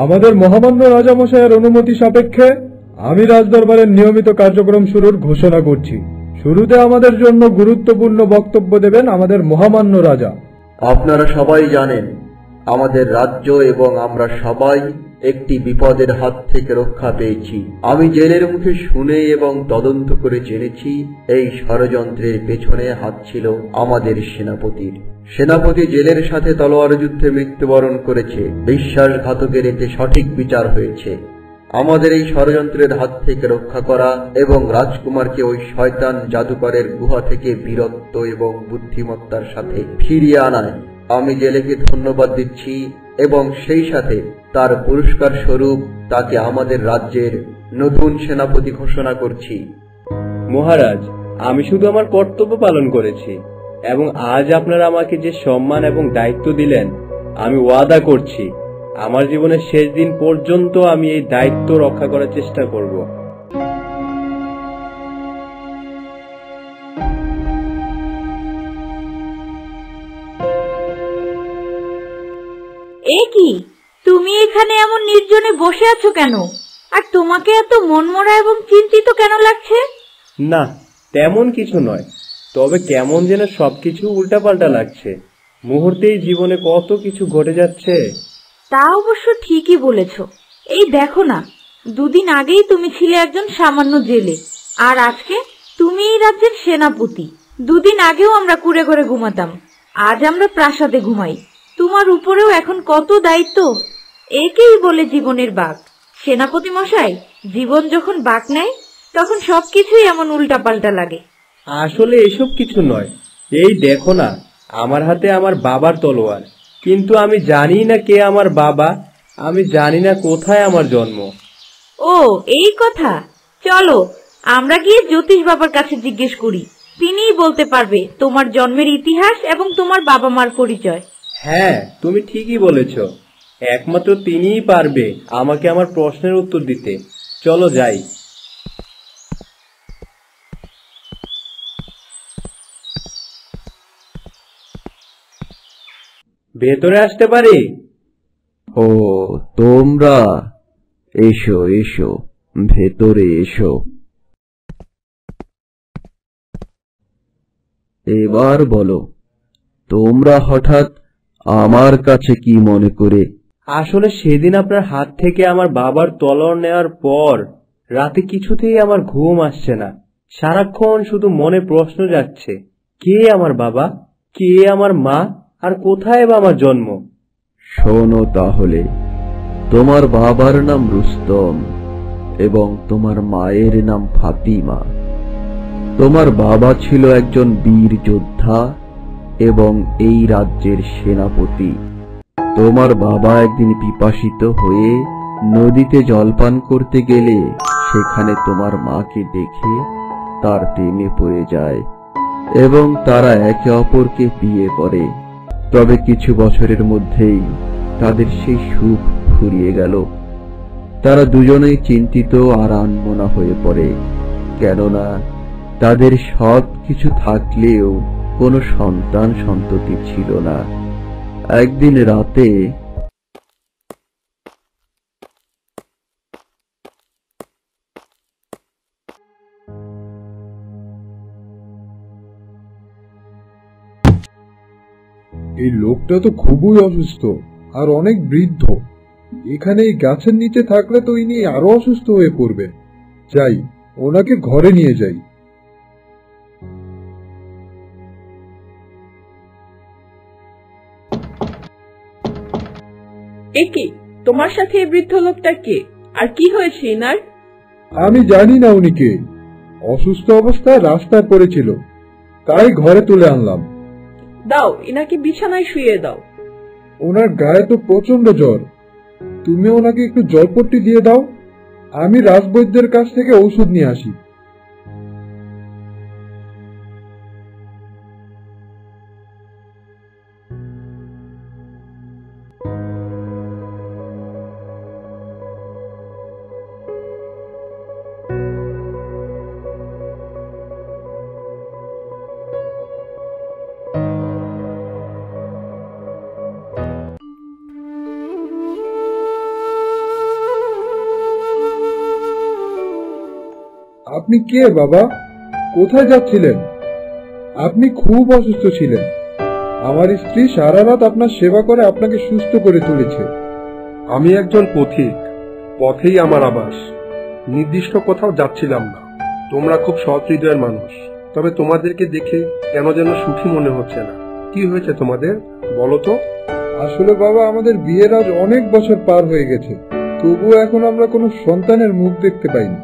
আমাদের মহামান্য রাজামশাইয়ের অনুমতি সাপেক্ষে আমি রাজদরবারের নিয়মিত কার্যক্রম শুরুর ঘোষণা করছি। শুরুতে আমাদের জন্য গুরুত্বপূর্ণ বক্তব্য দেবেন আমাদের মহামান্য রাজা। আপনারা সবাই জানেন, আমাদের রাজ্য এবং আমরা সবাই একটি বিপদের হাত থেকে রক্ষা পেয়েছি। আমি জেলের মুখে শুনে এবং তদন্ত করে জেনেছি এই ষড়যন্ত্রের পেছনে হাত ছিল আমাদের সেনাপতির। সেনাপতি জেলের সাথে তলোয়ার যুদ্ধে মৃত্যুবরণ করেছে। বিশ্বাসঘাতকের এতে সঠিক বিচার হয়েছে। আমাদের এই ষড়যন্ত্রের হাত থেকে রক্ষা করা এবং রাজকুমারকে ওই শয়তান জাদুকরের গুহা থেকে বীরত্ব এবং বুদ্ধিমত্তার সাথে ফিরিয়ে আনায় আমি জেলেকে ধন্যবাদ দিচ্ছি এবং সেই সাথে তার পুরস্কার স্বরূপ তাকে আমাদের রাজ্যের নতুন সেনাপতি ঘোষণা করছি। মহারাজ, আমি শুধু আমার কর্তব্য পালন করেছি এবং আজ আপনারা আমাকে যে সম্মান এবং দায়িত্ব দিলেন, আমি ওয়াদা করছি আমার জীবনের শেষ দিন পর্যন্ত আমি এই দায়িত্ব রক্ষা করার চেষ্টা করব। এ কি, তুমি এখানে এমন নির্জনে বসে আছো কেন? আর তোমাকে এত মনমরা এবং চিন্তিত কেন লাগছে? না, তেমন কিছু নয়, তবে কেমন যেন সবকিছু উল্টাপাল্টা লাগছে। মুহূর্তেই জীবনে কত কিছু ঘটে যাচ্ছে। তা অবশ্য ঠিকই বলেছ। এই দেখো না, দুদিন আগেই তুমি ছিলে একজন সামান্য জেলে, আর আজকে তুমি এই রাজ্যের সেনাপতি। দুদিন আগেও আমরা কুড়ে ঘরে ঘুমাতাম, আজ আমরা প্রাসাদে ঘুমাই। তোমার উপরেও এখন কত দায়িত্ব। একেই বলে জীবনের বাঁক। সেনাপতি মশাই, জীবন যখন বাঁক নেয় তখন সবকিছুই এমন উল্টাপাল্টা লাগে। আসলে এসব কিছু নয়। এই দেখো না, আমার হাতে আমার বাবার তলোয়ার, কিন্তু আমি জানি না কে আমার বাবা, আমি জানি না কোথায় আমার জন্ম। ও এই কথা, চলো আমরা গিয়ে জ্যোতিষ বাবার কাছে জিজ্ঞেস করি। তিনিই বলতে পারবে তোমার জন্মের ইতিহাস এবং তোমার বাবা মার পরিচয়। হ্যাঁ, তুমি ঠিকই বলেছ। একমাত্র তিনিই পারবে আমাকে আমার প্রশ্নের উত্তর দিতে। চলো যাই। ভেতরে আসতে পারি? ও তোমরা, এসো এসো, ভেতরে এসো। এবার বলো, তোমরা হঠাৎ আমার কাছে কি মনে করে? আসলে সেদিন আপনার হাত থেকে আমার বাবার তলোয়ার নেওয়ার পর রাতে কিছুতেই আমার ঘুম আসছে না। সারাক্ষণ শুধু মনে প্রশ্ন যাচ্ছে, কে আমার বাবা, কে আমার মা, আর কোথায় বা আমার জন্ম? শোনো তাহলে, তোমার বাবার নাম রুস্তম এবং তোমার মায়ের নাম ফাতিমা। তোমার বাবা ছিল একজন বীর যোদ্ধা এবং এই রাজ্যের সেনাপতি। তোমার বাবা একদিন পিপাসিত হয়ে নদীতে জলপান করতে গেলে সেখানে তোমার মাকে দেখে তার প্রেমে পড়ে যায় এবং তারা একে অপরকে বিয়ে করে। তবে কিছু বছরের মধ্যেই তাদের সেই সুখ ফুরিয়ে গেল। তারা দুজনেই চিন্তিত আর আনমনা হয়ে পড়ে, কেননা তাদের সব কিছু থাকলেও কোনো সন্তান সন্ততি ছিল না। একদিন রাতে এই লোকটা তো খুবই অসুস্থ আর অনেক বৃদ্ধ। এখানে এই গাছের নিচে থাকলে তো ইনি আরো অসুস্থ হয়ে পড়বে। যাই, ওনাকে ঘরে নিয়ে যাই। একে, তোমার সাথে এই বৃদ্ধ লোকটা কে, আর কি হয়েছে এনার? আমি জানি না উনি কে। অসুস্থ অবস্থায় রাস্তায় পড়েছিল, তাই ঘরে তুলে আনলাম। দাও, এনাকে বিছানায় শুয়ে দাও। ওনার গায়ে তো প্রচন্ড জ্বর। তুমি ওনাকে একটু জলপট্টি দিয়ে দাও, আমি রাজবৈদ্যের কাছ থেকে ঔষধ নিয়ে আসি। আপনি কে বাবা? কোথায় যাচ্ছিলেন? আপনি খুব অসুস্থ ছিলেন। আমার স্ত্রী সারা রাত আপনার সেবা করে আপনাকে সুস্থ করে তুলেছে। আমি একজন পথিক, পথেই আমার আবাস। নির্দিষ্ট কোথাও যাচ্ছিলাম না। তোমরা খুব সৎ হৃদয়ের মানুষ, তবে তোমাদেরকে দেখে কেন যেন সুখী মনে হচ্ছে না। কি হয়েছে তোমাদের, বলো তো? আসলে বাবা, আমাদের বিয়ের আজ অনেক বছর পার হয়ে গেছে, তবুও এখন আমরা কোনো সন্তানের মুখ দেখতে পাইনি।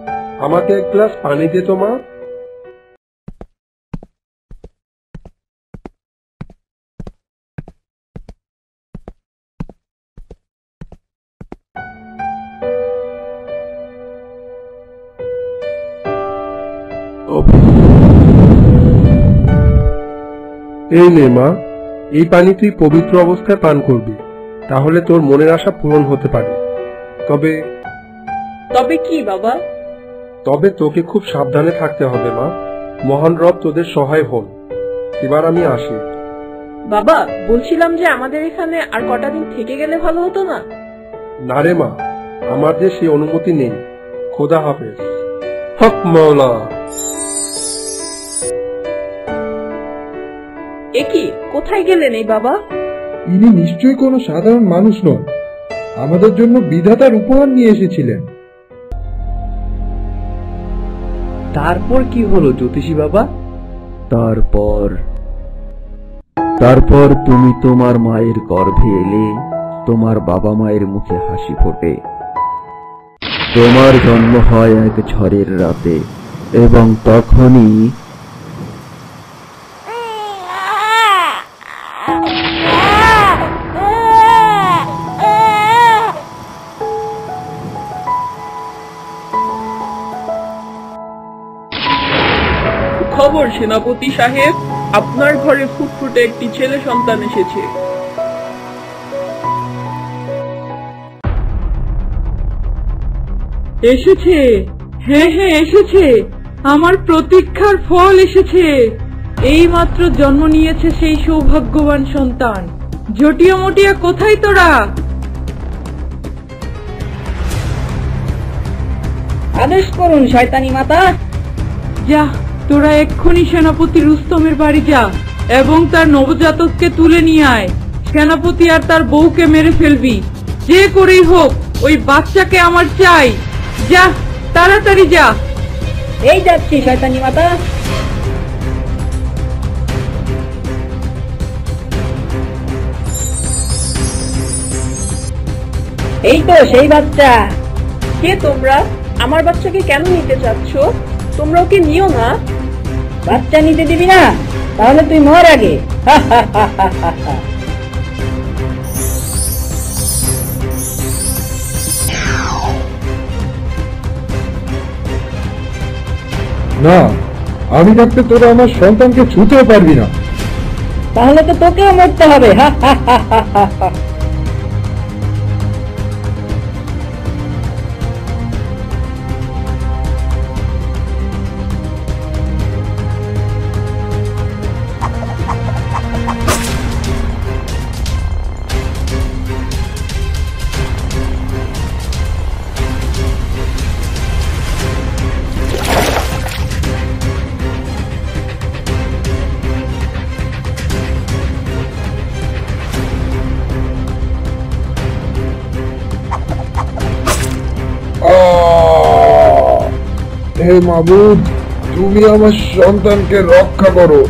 আমাকে এক গ্লাস পানি দে তো মা। এই নে মা, এই পানি তুই পবিত্র অবস্থায় পান করবি, তাহলে তোর মনের আশা পূরণ হতে পারে। তবে তবে কি বাবা? তবে তোকে খুব সাবধানে থাকতে হবে মা। মহান রব তোদের সহায় হন। এবার আমি আসি। বাবা, বলছিলাম যে আমাদের এখানে আর কটা দিন থেকে গেলে ভালো হতো না? না রে মা, আমার যে সেই অনুমতি নেই। খোদা হাফেজ। হক মাওলা। একি, কোথায় গেলেন এই বাবা? ইনি নিশ্চয়ই কোনো সাধারণ মানুষ নন। আমাদের জন্য বিধাতার উপহার নিয়ে এসেছিলেন। তারপর কি হলো জ্যোতিষী বাবা? তারপর তুমি তোমার মায়ের গর্ভে এলে, তোমার বাবা মায়ের মুখে হাসি ফোটে। তোমার জন্ম হয় এক ঝড়ের রাতে, এবং তখনই খবর সেনাপতি সাহেব, আপনার ঘরে ফুটফুটে একটি ছেলে সন্তান এসেছে। এসেছে? হ্যাঁ হ্যাঁ এসেছে, আমার প্রতীক্ষার ফল এসেছে। এইমাত্র জন্ম নিয়েছে সেই সৌভাগ্যবান সন্তান। জটিয়া মটিয়া কোথায় তোরা? আদেশ করুন শয়তানি মাতা। যা, তোরা এক্ষুনি সেনাপতি রুস্তমের বাড়ি যা এবং তার নবজাতককে তুলে নিয়ে আয়। সেনাপতি আর তার বউকে মেরে ফেলবি, যে করেই হোক ওই বাচ্চাকে আমার চাই। যা, তাড়াতাড়ি যা। এই যাচ্ছি শয়তানি মাতা। এই তো সেই বাচ্চা। কে তোমরা? আমার বাচ্চাকে কেন নিতে চাচ্ছ? তোমরা ওকে নিও না। বাচ্চা নিতে দিবি না? তাহলে তুই মর আগে। না, আমি থাকতে তোরা আমার সন্তানকে ছুঁতেও পারবি না। তাহলে তো তোকেও মরতে হবে। হে মাবুদ, তুমি আমার সন্তানকে রক্ষা করো।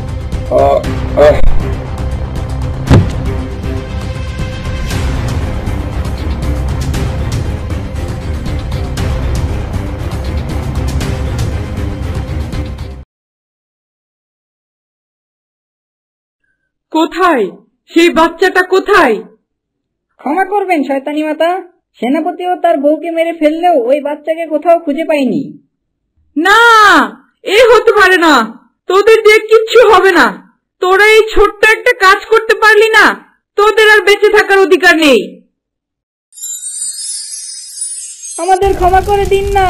কোথায় সেই বাচ্চাটা? কোথায়? ক্ষমা করবেন শয়তানি মাতা, সেনাপতি ও তার বউকে মেরে ফেললেও ওই বাচ্চাকে কোথাও খুঁজে পাইনি। না, এ হতে পারে না। তোদের দিয়ে কিচ্ছু হবে না। তোরা এই ছোট্ট একটা কাজ করতে পারলি না, তোদের আর বেঁচে থাকার অধিকার নেই। আমাদের ক্ষমা করে দিন না।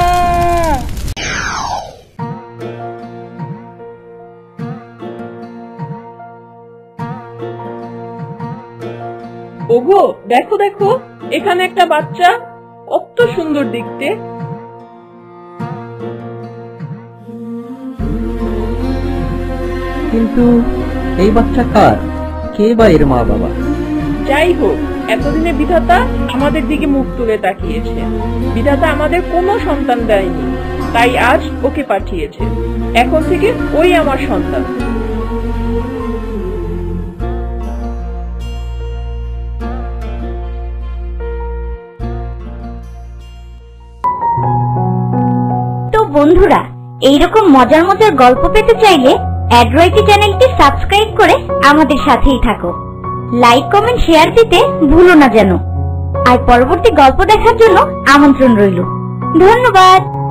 ওগো, দেখো দেখো, এখানে একটা বাচ্চা, কত সুন্দর দেখতে। কিন্তু এই বাচ্চা কার? কে বা এর মা বাবা? যাই হোক, এতদিনে বিধাতা আমাদের দিকে মুখ তুলে তাকিয়েছে। বিধাতা আমাদের কোনো সন্তান দেয়নি, তাই আজ ওকে পাঠিয়েছে। এখন থেকে ওই আমার সন্তান। তো বন্ধুরা, এইরকম মজার মজার গল্প পেতে চাইলে অ্যাড্রয়েটি চ্যানেলটি সাবস্ক্রাইব করে আমাদের সাথেই থাকো। লাইক, কমেন্ট, শেয়ার দিতে ভুলো না যেন। আর পরবর্তী গল্প দেখার জন্য আমন্ত্রণ রইল। ধন্যবাদ।